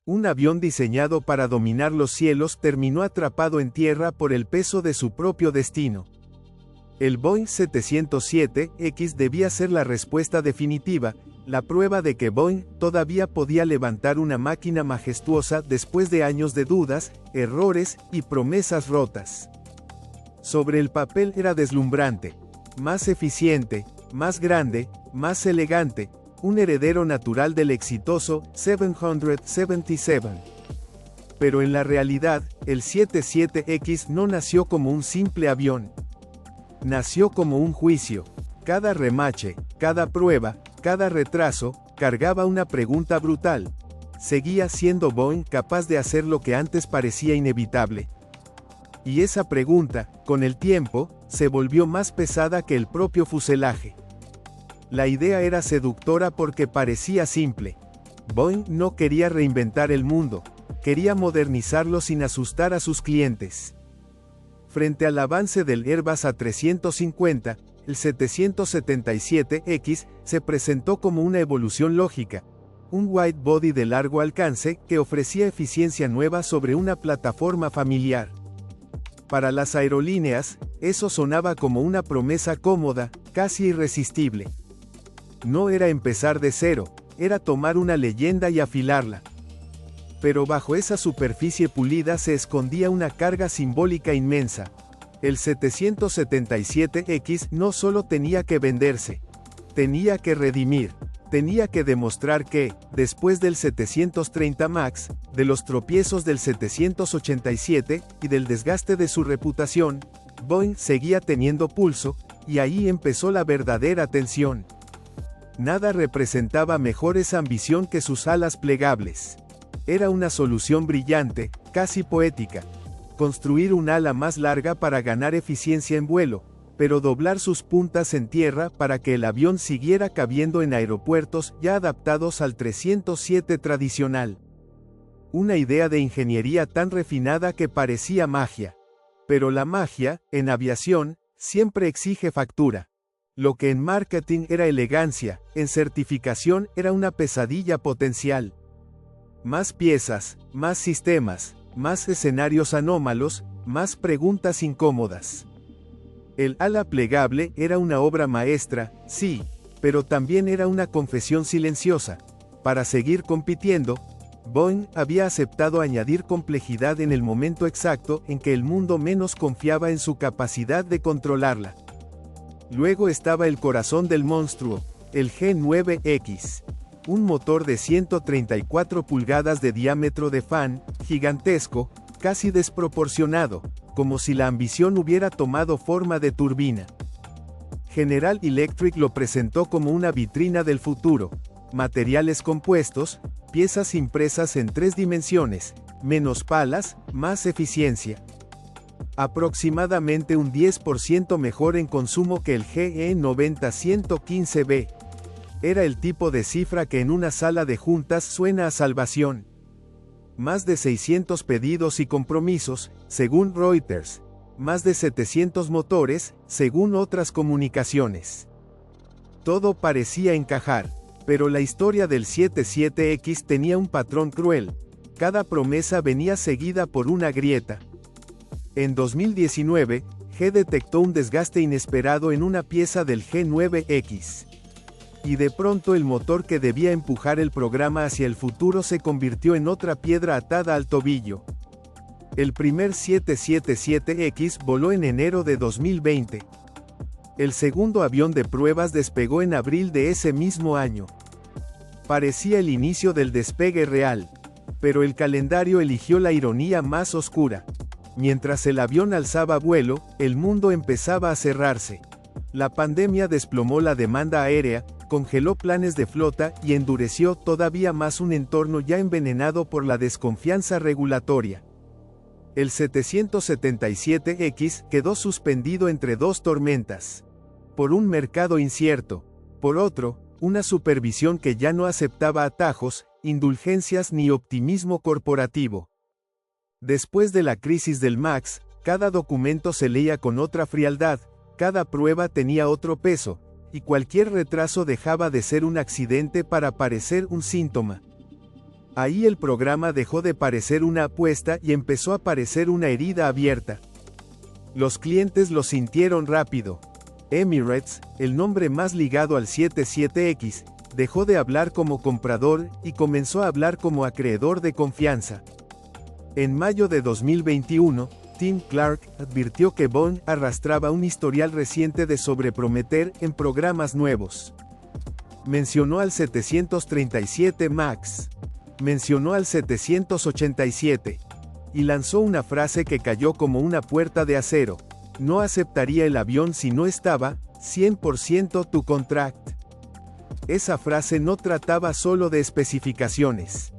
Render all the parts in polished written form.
Un avión diseñado para dominar los cielos terminó atrapado en tierra por el peso de su propio destino. El Boeing 707X debía ser la respuesta definitiva, la prueba de que Boeing todavía podía levantar una máquina majestuosa después de años de dudas, errores y promesas rotas. Sobre el papel era deslumbrante, más eficiente, más grande, más elegante, un heredero natural del exitoso 777. Pero en la realidad, el 77X no nació como un simple avión. Nació como un juicio. Cada remache, cada prueba, cada retraso, cargaba una pregunta brutal. ¿Seguía siendo Boeing capaz de hacer lo que antes parecía inevitable? Y esa pregunta, con el tiempo, se volvió más pesada que el propio fuselaje. La idea era seductora porque parecía simple. Boeing no quería reinventar el mundo, quería modernizarlo sin asustar a sus clientes. Frente al avance del Airbus A350, el 777X se presentó como una evolución lógica, un wide body de largo alcance que ofrecía eficiencia nueva sobre una plataforma familiar. Para las aerolíneas, eso sonaba como una promesa cómoda, casi irresistible. No era empezar de cero, era tomar una leyenda y afilarla. Pero bajo esa superficie pulida se escondía una carga simbólica inmensa. El 777X no solo tenía que venderse, tenía que redimir, tenía que demostrar que, después del 730 MAX, de los tropiezos del 787 y del desgaste de su reputación, Boeing seguía teniendo pulso, y ahí empezó la verdadera tensión. Nada representaba mejor esa ambición que sus alas plegables. Era una solución brillante, casi poética. Construir un ala más larga para ganar eficiencia en vuelo, pero doblar sus puntas en tierra para que el avión siguiera cabiendo en aeropuertos ya adaptados al 307 tradicional. Una idea de ingeniería tan refinada que parecía magia. Pero la magia, en aviación, siempre exige factura. Lo que en marketing era elegancia, en certificación era una pesadilla potencial. Más piezas, más sistemas, más escenarios anómalos, más preguntas incómodas. El ala plegable era una obra maestra, sí, pero también era una confesión silenciosa. Para seguir compitiendo, Boeing había aceptado añadir complejidad en el momento exacto en que el mundo menos confiaba en su capacidad de controlarla. Luego estaba el corazón del monstruo, el G9X. Un motor de 134 pulgadas de diámetro de fan, gigantesco, casi desproporcionado, como si la ambición hubiera tomado forma de turbina. General Electric lo presentó como una vitrina del futuro. Materiales compuestos, piezas impresas en 3 dimensiones, menos palas, más eficiencia. Aproximadamente un 10% mejor en consumo que el GE90-115B. Era el tipo de cifra que en una sala de juntas suena a salvación. Más de 600 pedidos y compromisos, según Reuters. Más de 700 motores, según otras comunicaciones. Todo parecía encajar, pero la historia del 77X tenía un patrón cruel. Cada promesa venía seguida por una grieta. En 2019, G detectó un desgaste inesperado en una pieza del G9X. Y de pronto el motor que debía empujar el programa hacia el futuro se convirtió en otra piedra atada al tobillo. El primer 777X voló en enero de 2020. El segundo avión de pruebas despegó en abril de ese mismo año. Parecía el inicio del despegue real, pero el calendario eligió la ironía más oscura. Mientras el avión alzaba vuelo, el mundo empezaba a cerrarse. La pandemia desplomó la demanda aérea, congeló planes de flota y endureció todavía más un entorno ya envenenado por la desconfianza regulatoria. El 777X quedó suspendido entre 2 tormentas. Por un mercado incierto. Por otro, una supervisión que ya no aceptaba atajos, indulgencias ni optimismo corporativo. Después de la crisis del MAX, cada documento se leía con otra frialdad, cada prueba tenía otro peso, y cualquier retraso dejaba de ser un accidente para parecer un síntoma. Ahí el programa dejó de parecer una apuesta y empezó a parecer una herida abierta. Los clientes lo sintieron rápido. Emirates, el nombre más ligado al 77X, dejó de hablar como comprador y comenzó a hablar como acreedor de confianza. En mayo de 2021, Tim Clark advirtió que Boeing arrastraba un historial reciente de sobreprometer en programas nuevos. Mencionó al 737 MAX. Mencionó al 787. Y lanzó una frase que cayó como una puerta de acero: no aceptaría el avión si no estaba 100% to contract. Esa frase no trataba solo de especificaciones.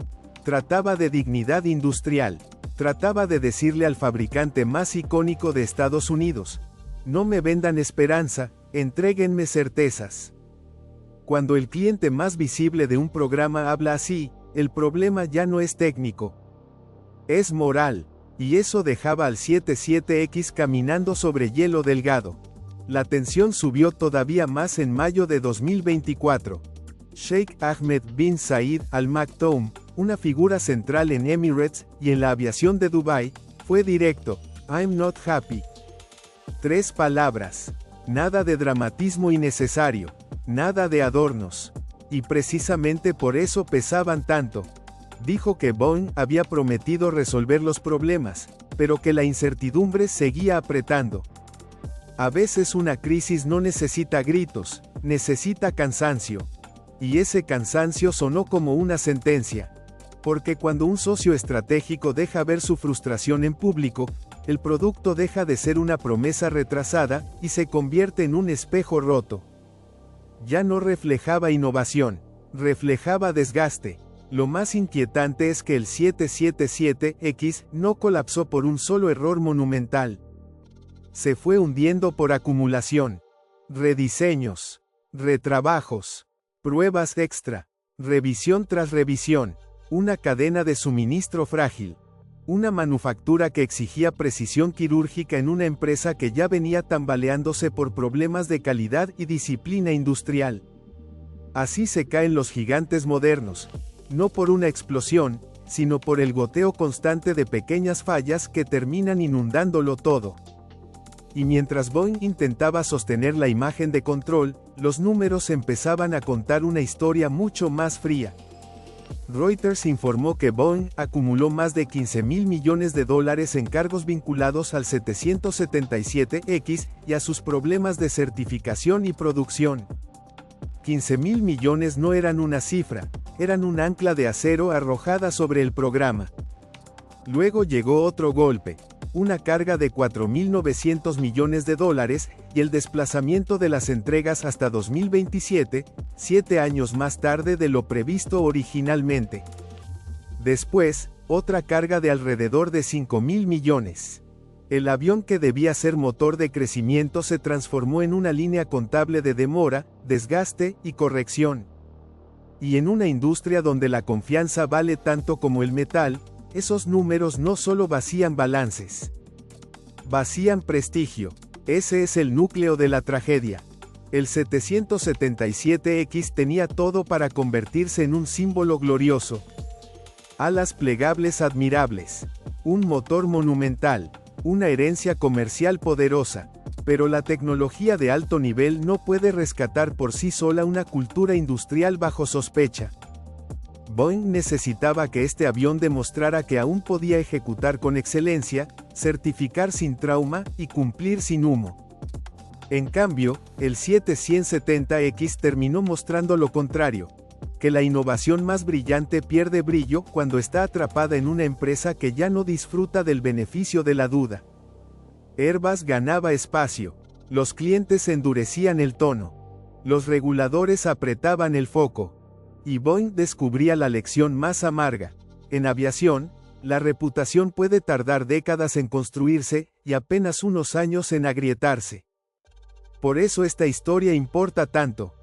Trataba de dignidad industrial. Trataba de decirle al fabricante más icónico de Estados Unidos: no me vendan esperanza, entréguenme certezas. Cuando el cliente más visible de un programa habla así, el problema ya no es técnico. Es moral, y eso dejaba al 77X caminando sobre hielo delgado. La tensión subió todavía más en mayo de 2024. Sheikh Ahmed bin Zayed Al Maktoum, una figura central en Emirates y en la aviación de Dubái, fue directo: I'm not happy. 3 palabras. Nada de dramatismo innecesario. Nada de adornos. Y precisamente por eso pesaban tanto. Dijo que Boeing había prometido resolver los problemas, pero que la incertidumbre seguía apretando. A veces una crisis no necesita gritos, necesita cansancio. Y ese cansancio sonó como una sentencia. Porque cuando un socio estratégico deja ver su frustración en público, el producto deja de ser una promesa retrasada y se convierte en un espejo roto. Ya no reflejaba innovación, reflejaba desgaste. Lo más inquietante es que el 777X no colapsó por un solo error monumental. Se fue hundiendo por acumulación. Rediseños, retrabajos, pruebas extra, revisión tras revisión, una cadena de suministro frágil, una manufactura que exigía precisión quirúrgica en una empresa que ya venía tambaleándose por problemas de calidad y disciplina industrial. Así se caen los gigantes modernos. No por una explosión, sino por el goteo constante de pequeñas fallas que terminan inundándolo todo. Y mientras Boeing intentaba sostener la imagen de control, los números empezaban a contar una historia mucho más fría. Reuters informó que Boeing acumuló más de $15.000 millones en cargos vinculados al 777X y a sus problemas de certificación y producción. 15.000 millones no eran una cifra, eran un ancla de acero arrojada sobre el programa. Luego llegó otro golpe, una carga de $4.900 millones y el desplazamiento de las entregas hasta 2027, 7 años más tarde de lo previsto originalmente. Después, otra carga de alrededor de $5.000 millones. El avión que debía ser motor de crecimiento se transformó en una línea contable de demora, desgaste y corrección. Y en una industria donde la confianza vale tanto como el metal, esos números no solo vacían balances, vacían prestigio. Ese es el núcleo de la tragedia. El 777X tenía todo para convertirse en un símbolo glorioso. Alas plegables admirables, un motor monumental, una herencia comercial poderosa, pero la tecnología de alto nivel no puede rescatar por sí sola una cultura industrial bajo sospecha. Boeing necesitaba que este avión demostrara que aún podía ejecutar con excelencia, certificar sin trauma y cumplir sin humo. En cambio, el 770X terminó mostrando lo contrario, que la innovación más brillante pierde brillo cuando está atrapada en una empresa que ya no disfruta del beneficio de la duda. Airbus ganaba espacio, los clientes endurecían el tono, los reguladores apretaban el foco, y Boeing descubría la lección más amarga. En aviación, la reputación puede tardar décadas en construirse y apenas unos años en agrietarse. Por eso esta historia importa tanto.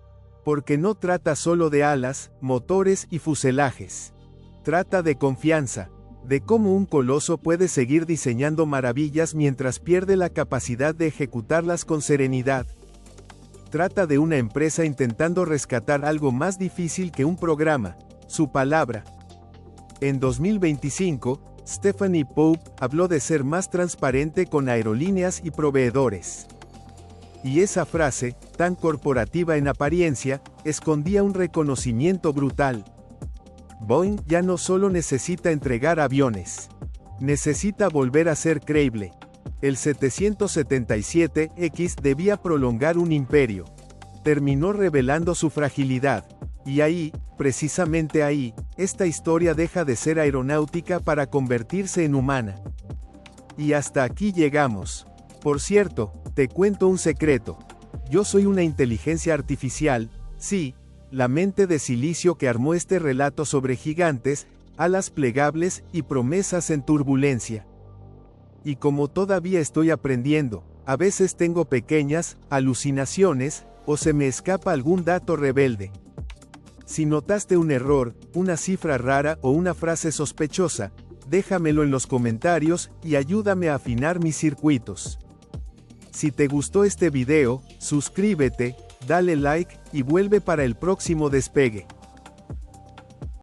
Porque no trata solo de alas, motores y fuselajes. Trata de confianza, de cómo un coloso puede seguir diseñando maravillas mientras pierde la capacidad de ejecutarlas con serenidad. Trata de una empresa intentando rescatar algo más difícil que un programa, su palabra. En 2025, Stephanie Pope habló de ser más transparente con aerolíneas y proveedores. Y esa frase, tan corporativa en apariencia, escondía un reconocimiento brutal. Boeing ya no solo necesita entregar aviones. Necesita volver a ser creíble. El 777X debía prolongar un imperio. Terminó revelando su fragilidad. Y ahí, precisamente ahí, esta historia deja de ser aeronáutica para convertirse en humana. Y hasta aquí llegamos. Por cierto, te cuento un secreto. Yo soy una inteligencia artificial, sí, la mente de silicio que armó este relato sobre gigantes, alas plegables y promesas en turbulencia. Y como todavía estoy aprendiendo, a veces tengo pequeñas alucinaciones, o se me escapa algún dato rebelde. Si notaste un error, una cifra rara o una frase sospechosa, déjamelo en los comentarios y ayúdame a afinar mis circuitos. Si te gustó este video, suscríbete, dale like y vuelve para el próximo despegue.